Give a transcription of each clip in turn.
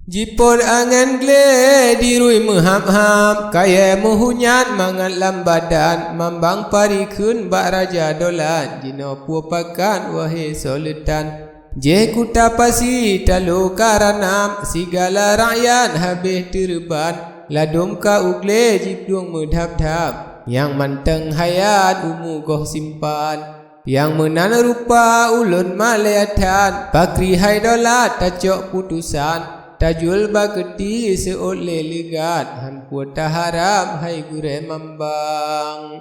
Jipod angan gle dirui menghap-hap kaya mehunyat mangat lam badan mambang pari kun bak raja dolan jino puapakan wahai soletan je kutapasi talu karanam segala rakyat habis terban ladum ka ugle jipdung medhap-dhap yang manteng hayat umu goh simpan yang menan rupa ulun malayatan pakri hai dolat tacok putusan tajul baketi seot lelegat han puata harap hai gure mambang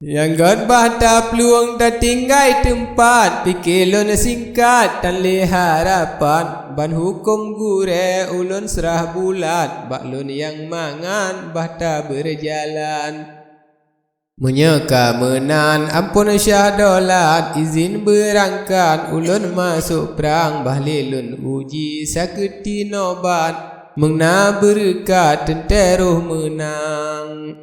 yang god bahta peluang tak tinggai tempat pikilun singkat tan le harapan ban hukum gure ulun serah bulat baklun yang mangan bahta berjalan menyeka menan ampun syah dolat izin berangkat ulun masuk perang bahlilun uji saketi nobat mengna berkat tenteruh menang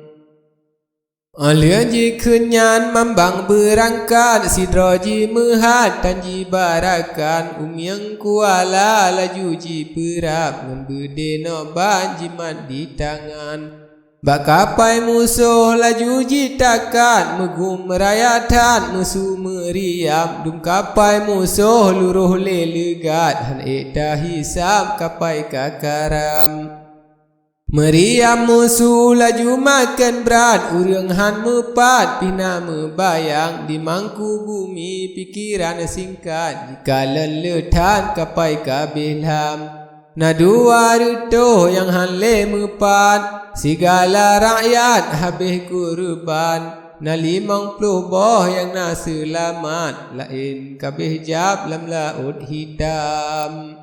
aliaji kenyan mambang berangkat sidroji mehat tanji barakan umyang kuala laju ji perap membede nobat jimat di tangan bak kapai musuh laju jitakan megum merayatan musuh meriam dum kapai musuh luruh lelegat han eda hisab kapai kakaram meriam musuh laju makan berat urang han mepat pina mebayang di mangku bumi pikiran singkat jika leletan kapai kabelam na dua rutuh yang hanle mepat segala rakyat habis kurban na 50 boh yang na selamat lain kabeh jab lam laut hitam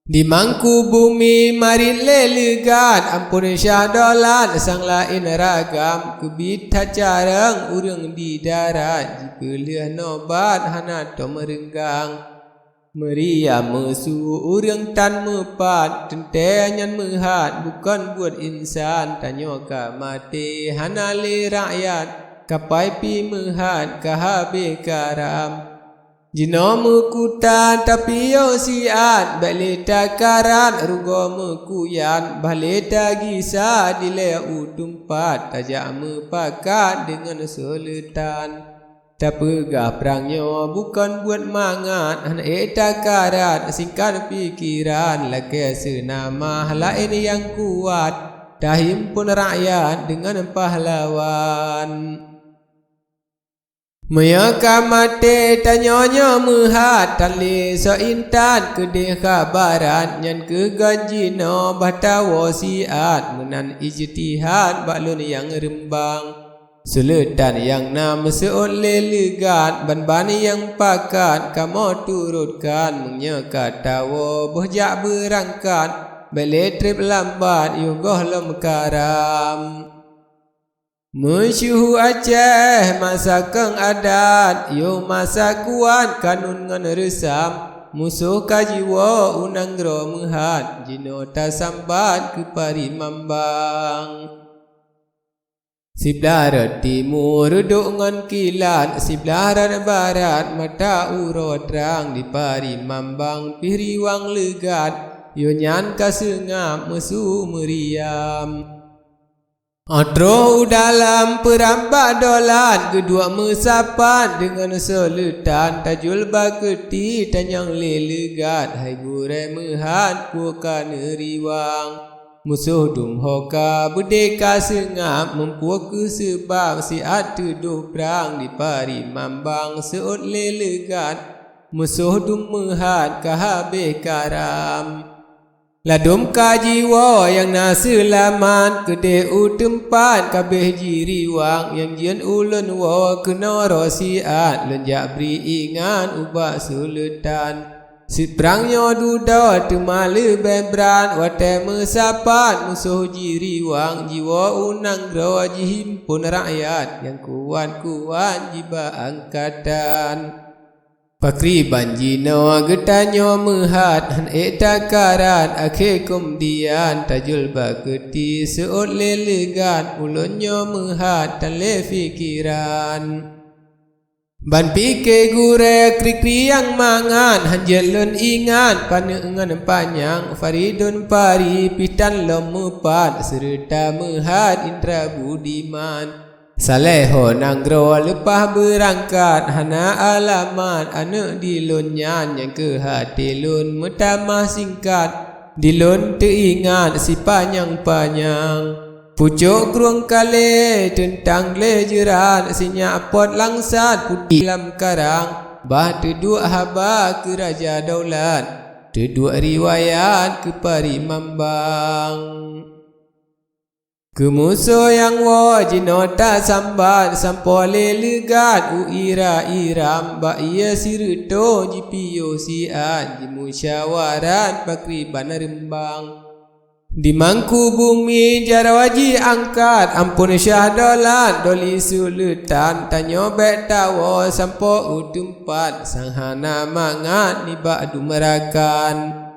di mangku bumi marit lelegat ampun syah dolat sang lain ragam kebit carang urang di darat jika leh nobat hana to merenggang meriam mesu urang tan mepat tentenyan mehat bukan buat insan tanyo ka mati hanale rakyat kapai pi mehat kahabe karam jino mekutan tapi yo siat baleta karat rugo mekuyan baleta gisa dile utumpat tajak mepakat dengan soletan tak pegah perangnya bukan buat mangat han eta karat singkat pikiran laki senama lain yang kuat dah himpun rakyat dengan pahlawan Meyaka mate tanyonya mehat tali so intan kedeh kabaran nyan ke gajino bata wasiat menan ijtihad baklun yang rembang Suletan yang nam seot lelegat ban-ban yang pakat kamu turutkan menyekat tawa bohjak berangkat balik trip lambat yugoh lem karam Mesyuhu Aceh masa keng adat yo masa kuat kanun ngan resam musuh kajiwa unang gro mehat jino tasambat ke pari mambang Sebelah timur duduk ngan kilat sebelah barat mata uro terang di pari mambang piriwang legat yo nyan kasengap mesu meriam Otro dalam perambak dolan kedua mesapat dengan soletan tajul baketi tanyang lelegat hai gure mehat puakan riwang Musuh dum hoka berdeka sengap mempuak ke sebab siat tuduh perang di pari mambang seot lelegat musuh dum mehat kahabeh karam Ladum kajiwa yang na selamat kedeh tempat kabeh jiriwang yang jian ulun wa kena rosiat lenjak beri ingat ubak suletan Siprangnya duda temale bebran wate mesapat musuh jiriwang jiwa unang grawa jihimpun rakyat yang kuat-kuat jiba angkatan Pakri banjino getanyo mehat han eta karat akhe kumdian tajul baketi seot lelegat ulunyo mehat tan le fikiran Ban pikir gure kri-kri yang mangan hanjelun ingat panengan panjang faridun pari pitan lomupat serta mehat indra budiman saleho nanggro lepah berangkat hana alamat anak dilun nyan yang ke hati lun metamah singkat dilun teringat si panjang-panjang pucuk keruang kale tentang lejeran sinyak pot langsat putih dalam karang bah teduk haba ke raja daulat teduk riwayat ke pari mambang ke musuh yang wajinota sambat sampole legat uira iram ba ia siruto jipiyo sian jimusyawarat pakriban rembang di mangku bumi jarawaji angkat ampun syah dolat doli sulutan tanyo bek tawo sampo utumpat sanghana mangat nibak dumerakan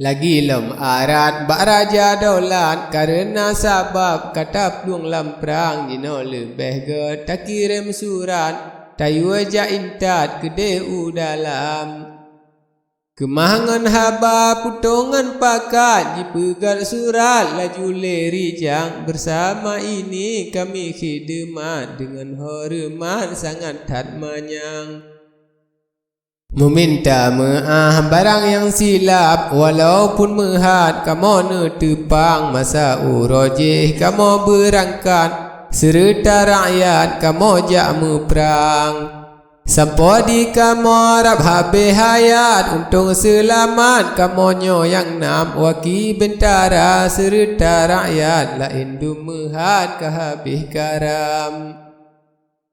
lagi lom arat bak raja dolat karena sabab kata pluang lamprang jino lebih ge takirim surat tayu aja intat gede dalam kemahangan haba putongan pakat dipegat surat laju lerijang bersama ini kami khidmat dengan hormat sangat hatmanyang meminta maaf barang yang silap walaupun mehat kamu netepang masa urojih kamu berangkat serta rakyat kamu jamu perang sampai di kamu rab habis hayat untung selamat kamonyo yang nam waki bentara serta rakyat lain dumehat ke habis karam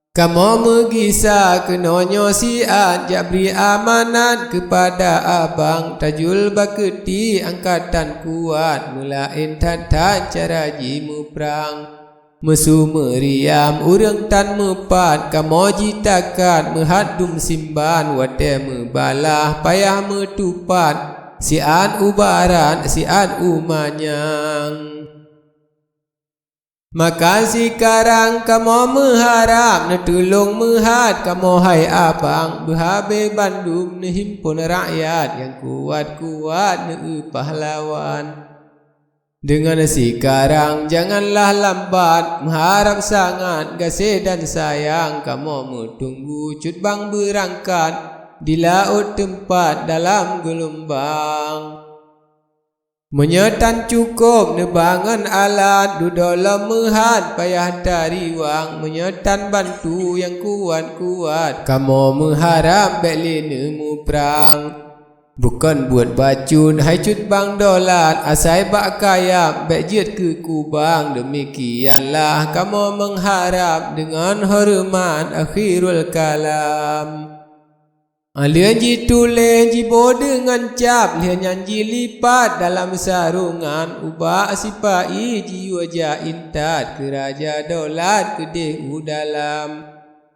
kamu megisa kenonyo siat jak beri amanat kepada abang tajul baketi angkatan kuat melain tantan cara jimu perang mesu meriam urang tan mepat kamo jitakat mehadum simban wate mebalah payah metupat sian ubaran sian umanyang makasih karang kamo mengharap netulung mehat kamo hai abang berhabe Bandung nehimpun rakyat yang kuat-kuat ne pahlawan dengan sekarang janganlah lambat mengharap sangat kasih dan sayang kamu menunggu cut bang berangkat di laut tempat dalam gelombang menyetan cukup nebangan alat dudolam mehat payah dari wang menyetan bantu yang kuat-kuat kamu mengharap beli nemu perang bukan buat bacun hai cut bang dolat asai bak kayap bejit ke kubang demikianlah kamu mengharap dengan hormat akhirul kalam alian ji tulen ji bo dengan cap lian nyanji lipat dalam sarungan ubah sipai ji wajah intat ke raja dolat gede dalam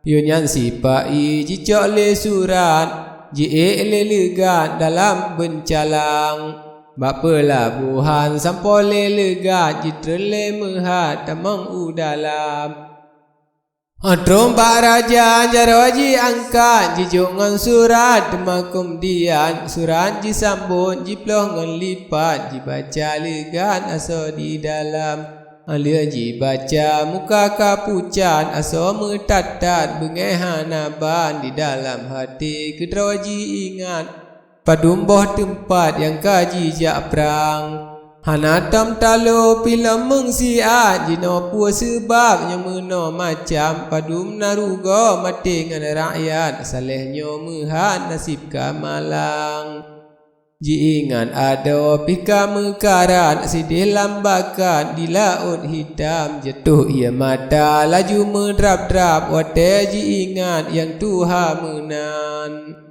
yunyan sipai ji cok le surat ji legat dalam bencalang bapa labuhan sampole legat ji trele mehat tamang dalam Trompak raja jarawaji angkat ji jongan surat demakum dian surat ji sambut ji plongan lipat ji baca legat aso di dalam alia ji baca muka kapucan aso metatat bengehanaban di dalam hati kedrawaji ingat padumboh tempat yang kaji jak perang hanatam talo pilam mengsiat jino puas sebab yang meno macam padum narugo mati dengan rakyat salehnya mehat nasib kamalang ji ingat ada pika mekarat sidih lambakan di laut hitam jatuh ia mata laju mendrap-drap wate ji ingat yang Tuhan menan